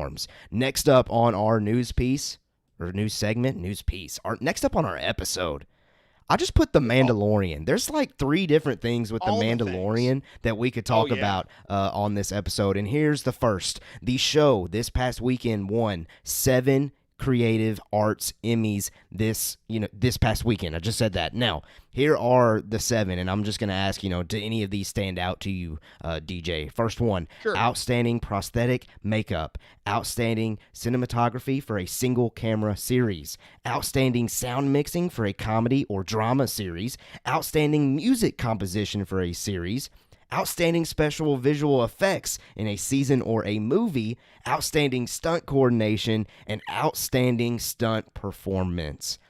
platforms. Next up on our news segment, next up on our episode, I just put The Mandalorian. There's like 3 different things with The Mandalorian that we could talk about on this episode. And here's the first. The show this past weekend won 7 Creative Arts Emmys this past weekend. I just said that. Now, here are the 7, and I'm just going to ask, do any of these stand out to you, DJ? First one, sure. Outstanding prosthetic makeup, outstanding cinematography for a single camera series, outstanding sound mixing for a comedy or drama series, outstanding music composition for a series, outstanding special visual effects in a season or a movie, outstanding stunt coordination, and outstanding stunt performance.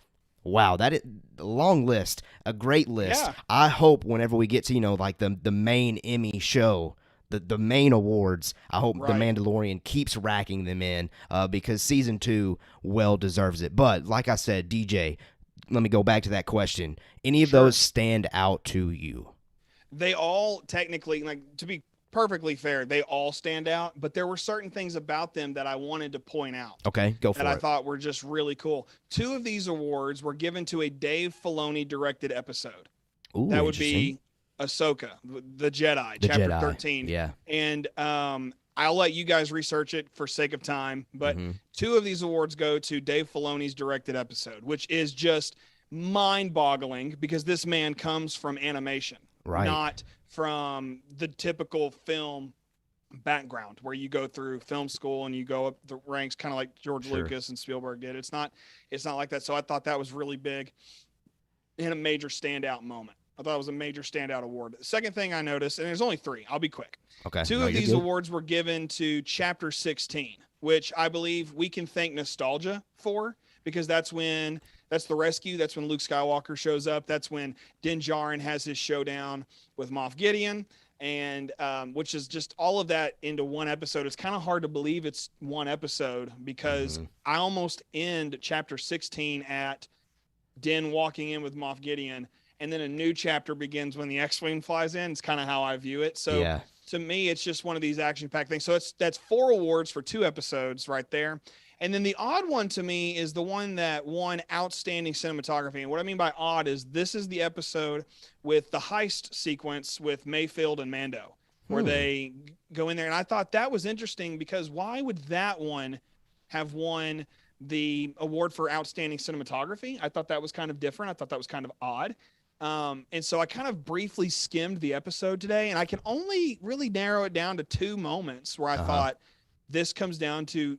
Wow, that is a long list, a great list. Yeah. I hope whenever we get to, like the main Emmy show, the main awards, I hope The Mandalorian keeps racking them in because season 2 well deserves it. But like I said, DJ, let me go back to that question. Any of those stand out to you? They all technically, to be perfectly fair, they all stand out, but there were certain things about them that I wanted to point out. Okay, go for it. That I thought were just really cool. 2 of these awards were given to a Dave Filoni directed episode. Ooh, that would be Ahsoka, the Jedi, chapter 13. Yeah. And I'll let you guys research it for sake of time, but 2 of these awards go to Dave Filoni's directed episode, which is just mind-boggling because this man comes from animation. Right. Not from the typical film background where you go through film school and you go up the ranks kind of like George Lucas and Spielberg did. It's not like that. So I thought that was really big and a major standout moment. I thought it was a major standout award. The second thing I noticed, and there's only 3, I'll be quick. Okay. 2 of these awards were given to Chapter 16, which I believe we can thank nostalgia for because that's the rescue. That's when Luke Skywalker shows up. That's when Djarin has his showdown with Moff Gideon, and which is just all of that into one episode. It's kind of hard to believe it's one episode because I almost end chapter 16 at Din walking in with Moff Gideon, and then a new chapter begins when the X-Wing flies in. It's kind of how I view it. So to me, it's just one of these action-packed things. So that's 4 awards for 2 episodes right there. And then the odd one to me is the one that won outstanding cinematography. And what I mean by odd is this is the episode with the heist sequence with Mayfield and Mando, where they go in there. And I thought that was interesting because why would that one have won the award for outstanding cinematography? I thought that was kind of different. I thought that was kind of odd. And so I kind of briefly skimmed the episode today, and I can only really narrow it down to 2 moments where I thought this comes down to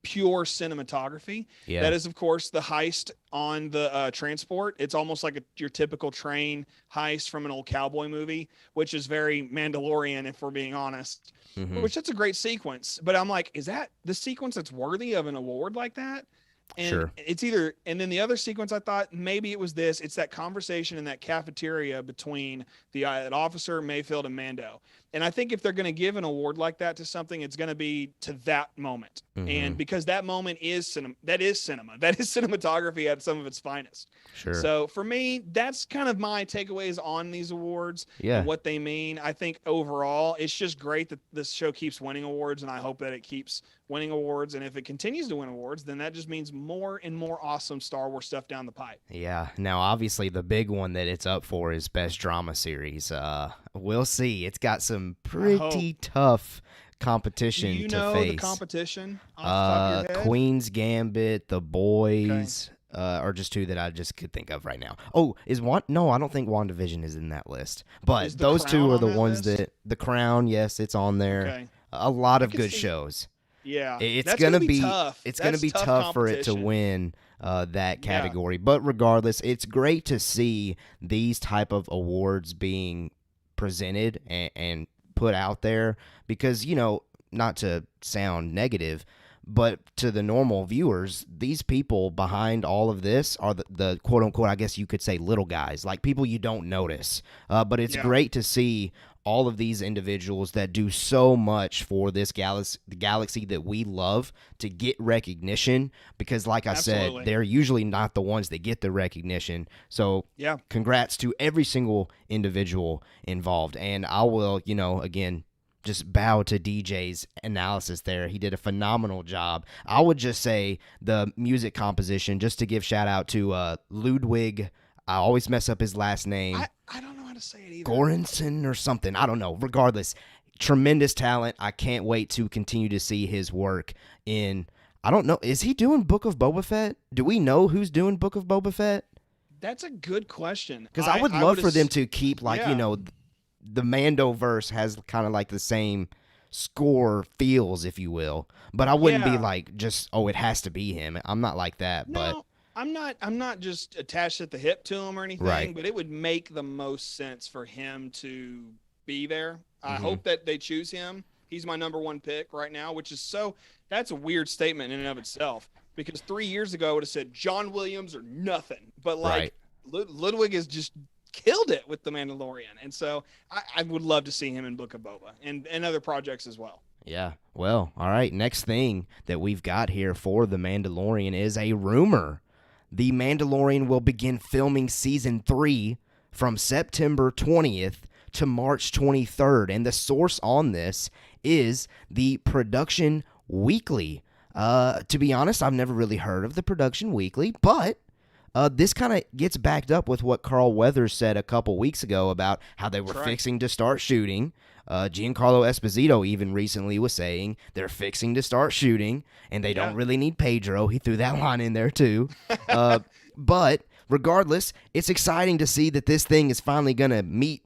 pure cinematography. Yeah. That is, of course, the heist on the transport. It's almost like your typical train heist from an old cowboy movie, which is very Mandalorian, if we're being honest. Which that's a great sequence. But I'm like, is that the sequence that's worthy of an award like that? And it's either, and then the other sequence, I thought maybe it was this. It's that conversation in that cafeteria between that officer, Mayfield, and Mando. And I think if they're going to give an award like that to something, it's going to be to that moment. And because that moment is cinema, that is cinematography at some of its finest. So for me, that's kind of my takeaways on these awards and what they mean. I think overall, it's just great that this show keeps winning awards, and I hope that it keeps winning awards. And if it continues to win awards, then that just means more and more awesome Star Wars stuff down the pipe. Yeah. Now, obviously, the big one that it's up for is Best Drama Series. We'll see. It's got some pretty tough competition to face. Do you know the competition off the top of your head? Queen's Gambit, The Boys, are just 2 that I just could think of right now. Oh, no, I don't think WandaVision is in that list. But those 2 are the ones that The Crown, yes, it's on there. Okay. A lot of good shows. Yeah. It's going to be tough. It's going to be tough for it to win that category. But regardless, it's great to see these type of awards being presented and put out there because, not to sound negative, but to the normal viewers, these people behind all of this are the quote unquote, I guess you could say, little guys, like people you don't notice. But it's great to see all of these individuals that do so much for this the galaxy that we love to get recognition because, like I said, they're usually not the ones that get the recognition. So congrats to every single individual involved. And I will, again, just bow to DJ's analysis there. He did a phenomenal job. I would just say the music composition, just to give shout out to Ludwig. I always mess up his last name. I don't know how to say it either. Goranson or something. I don't know. Regardless, tremendous talent. I can't wait to continue to see his work in. I don't know. Is he doing Book of Boba Fett? Do we know who's doing Book of Boba Fett? That's a good question. Because I would love for them to keep, like, the Mandoverse has kind of like the same score feels, if you will. But I wouldn't be like, just, it has to be him. I'm not like that. No, but I'm not just attached at the hip to him or anything, right. But it would make the most sense for him to be there. I hope that they choose him. He's my number one pick right now, which is that's a weird statement in and of itself, because 3 years ago I would have said John Williams or nothing. But like Ludwig has just killed it with The Mandalorian. And so I would love to see him in Book of Boba and other projects as well. Yeah. Well, all right. Next thing that we've got here for The Mandalorian is a rumor. The Mandalorian will begin filming season 3 from September 20th to March 23rd. And the source on this is the Production Weekly. To be honest, I've never really heard of the Production Weekly, but this kind of gets backed up with what Carl Weathers said a couple weeks ago about how they were fixing to start shooting. Giancarlo Esposito even recently was saying they're fixing to start shooting, and they don't really need Pedro. He threw that line in there too. But regardless, it's exciting to see that this thing is finally going to meet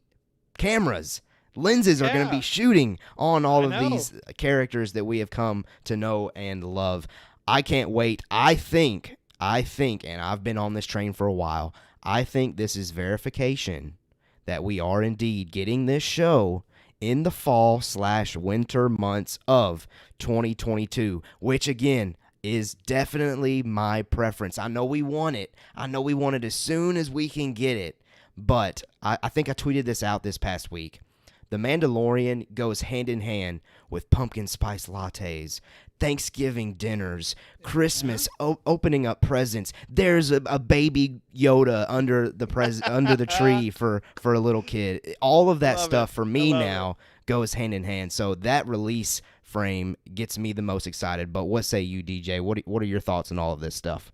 cameras. Lenses are going to be shooting on all of these characters that we have come to know and love. I can't wait. I think, and I've been on this train for a while, I think this is verification that we are indeed getting this show in the fall/winter months of 2022, which again is definitely my preference. I know we want it. I know we want it as soon as we can get it. But I think I tweeted this out this past week. The Mandalorian goes hand in hand with pumpkin spice lattes, Thanksgiving dinners, Christmas, opening up presents. There's a baby Yoda under the tree for a little kid. All of that stuff for me now goes hand in hand. So that release frame gets me the most excited. But what say you, DJ? What are your thoughts on all of this stuff?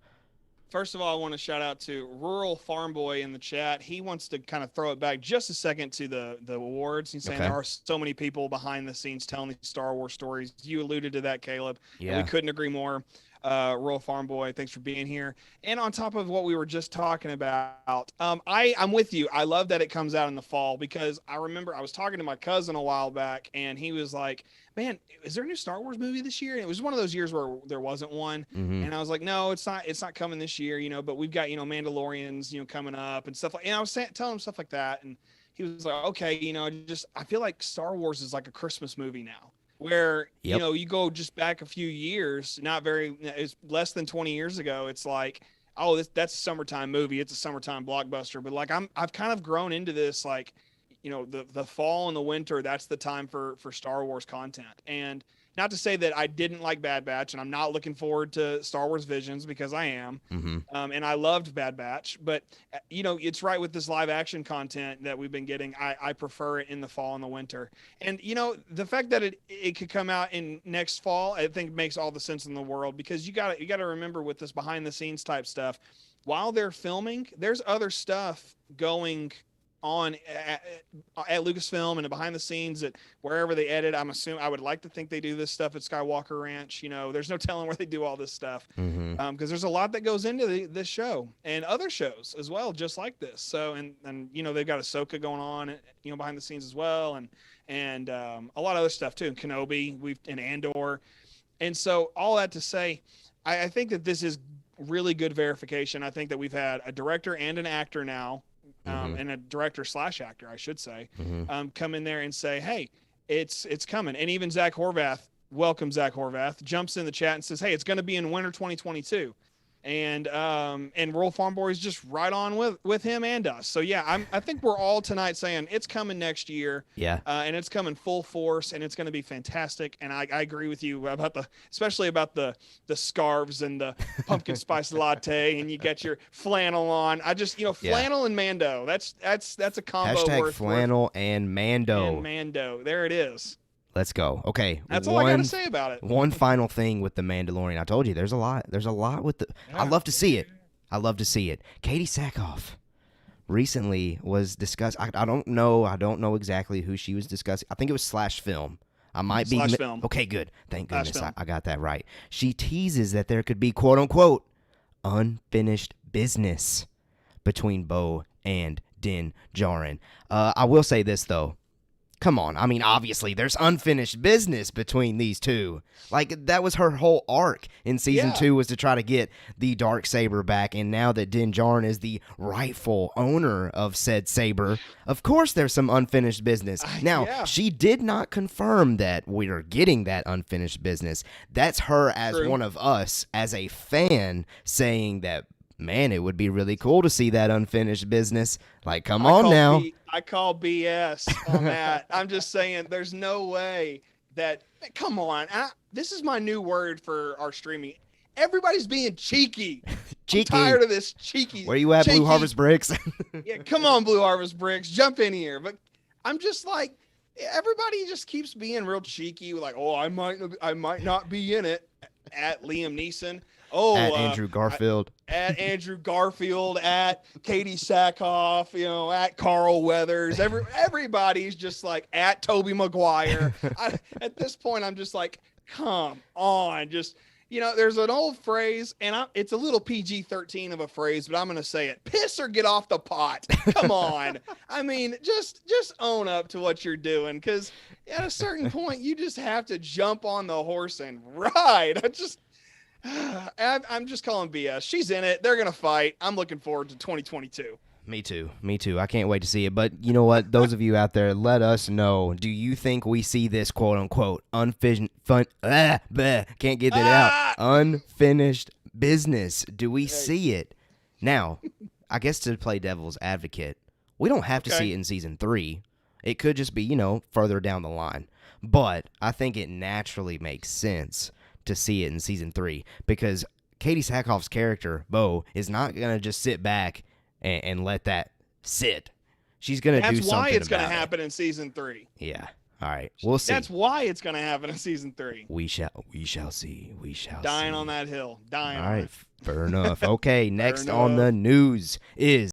First of all, I want to shout out to Rural Farm Boy in the chat. He wants to kind of throw it back just a second to the awards. He's saying there are so many people behind the scenes telling these Star Wars stories. You alluded to that, Caleb. Yeah. And we couldn't agree more. Rural Farm Boy, thanks for being here. And on top of what we were just talking about, I'm with you. I love that it comes out in the fall, because I remember I was talking to my cousin a while back, and he was like, man, is there a new Star Wars movie this year? And it was one of those years where there wasn't one. And I was like, no, it's not coming this year, but we've got, Mandalorians, coming up and stuff like, and I was telling him stuff like that. And he was like, okay, I feel like Star Wars is like a Christmas movie now, where, you go just back a few years, it's less than 20 years ago. It's like, oh, that's a summertime movie. It's a summertime blockbuster. But like, I've kind of grown into this, like, the fall and the winter, that's the time for Star Wars content. And not to say that I didn't like Bad Batch, and I'm not looking forward to Star Wars Visions, because I am. And I loved Bad Batch, but it's right with this live action content that we've been getting. I prefer it in the fall and the winter. And the fact that it could come out in next fall, I think makes all the sense in the world, because you got to remember with this behind the scenes type stuff, while they're filming, there's other stuff going on at Lucasfilm and behind the scenes at wherever they edit. I would like to think they do this stuff at Skywalker Ranch. There's no telling where they do all this stuff, because there's a lot that goes into this show and other shows as well, just like this. So and they've got Ahsoka going on, behind the scenes as well, and a lot of other stuff too. And Kenobi, and Andor, and so all that to say, I think that this is really good verification. I think that we've had a director and an actor now. And a director/actor, I should say, come in there and say, hey, it's coming. And even Zach Horvath, welcome Zach Horvath, jumps in the chat and says, hey, it's going to be in winter 2022. And Rural Farm Boy is just right on with him and us. So yeah, I think we're all tonight saying it's coming next year. Yeah. And it's coming full force, and it's going to be fantastic. And I agree with you especially about the scarves and the pumpkin spice latte, and you get your flannel on. Flannel and Mando. That's a combo. # flannel and Mando. And Mando. There it is. Let's go. Okay. That's all I got to say about it. One final thing with The Mandalorian. I told you there's a lot. There's a lot with the. I love to see it. I love to see it. Katie Sackhoff recently was discussed. I don't know. I don't know exactly who she was discussing. I think it was Slash Film. I might be. Film. Okay, good. Thank goodness I got that right. She teases that there could be, quote unquote, unfinished business between Bo and Din Djarin. I will say this, though. Come on. I mean, obviously, there's unfinished business between these two. Like, that was her whole arc in Season 2 was to try to get the Darksaber back, and now that Din Djarin is the rightful owner of said saber, of course there's some unfinished business. Now, she did not confirm that we are getting that unfinished business. That's her as one of us, as a fan, saying that, man, it would be really cool to see that unfinished business. Like, come on now. I call BS on that. I'm just saying there's no way that, come on. This is my new word for our streaming. Everybody's being cheeky. I'm tired of this cheeky. Where you at, Blue Harvest Bricks? Yeah, come on, Blue Harvest Bricks. Jump in here. But I'm just like, everybody just keeps being real cheeky. Like, oh, I might not be in it. At Liam Neeson. Oh, at Andrew Garfield. At Andrew Garfield, at Katie Sackhoff, at Carl Weathers. Everybody's just like at Tobey Maguire. At this point, I'm just like, come on. Just, there's an old phrase, and it's a little PG-13 of a phrase, but I'm going to say it. Piss or get off the pot. Come on. I mean, just own up to what you're doing, because at a certain point, you just have to jump on the horse and ride. I'm just calling BS. She's in it. They're going to fight. I'm looking forward to 2022. Me too. I can't wait to see it. But you know what? Those of you out there, let us know. Do you think we see this quote unquote unfinished can't get that out. Unfinished business. Do we see it? Now, I guess to play devil's advocate, we don't have to see it in Season 3. It could just be, further down the line. But I think it naturally makes sense to see it in Season 3 because Katie Sackhoff's character, Bo, is not going to just sit back and let that sit. She's going to do something about it. That's why it's going to happen in Season 3. Yeah. All right. We'll see. That's why it's going to happen in Season 3. We shall see. We shall Dying on that hill. Dying. All right. Fair enough. Okay. Next on the news is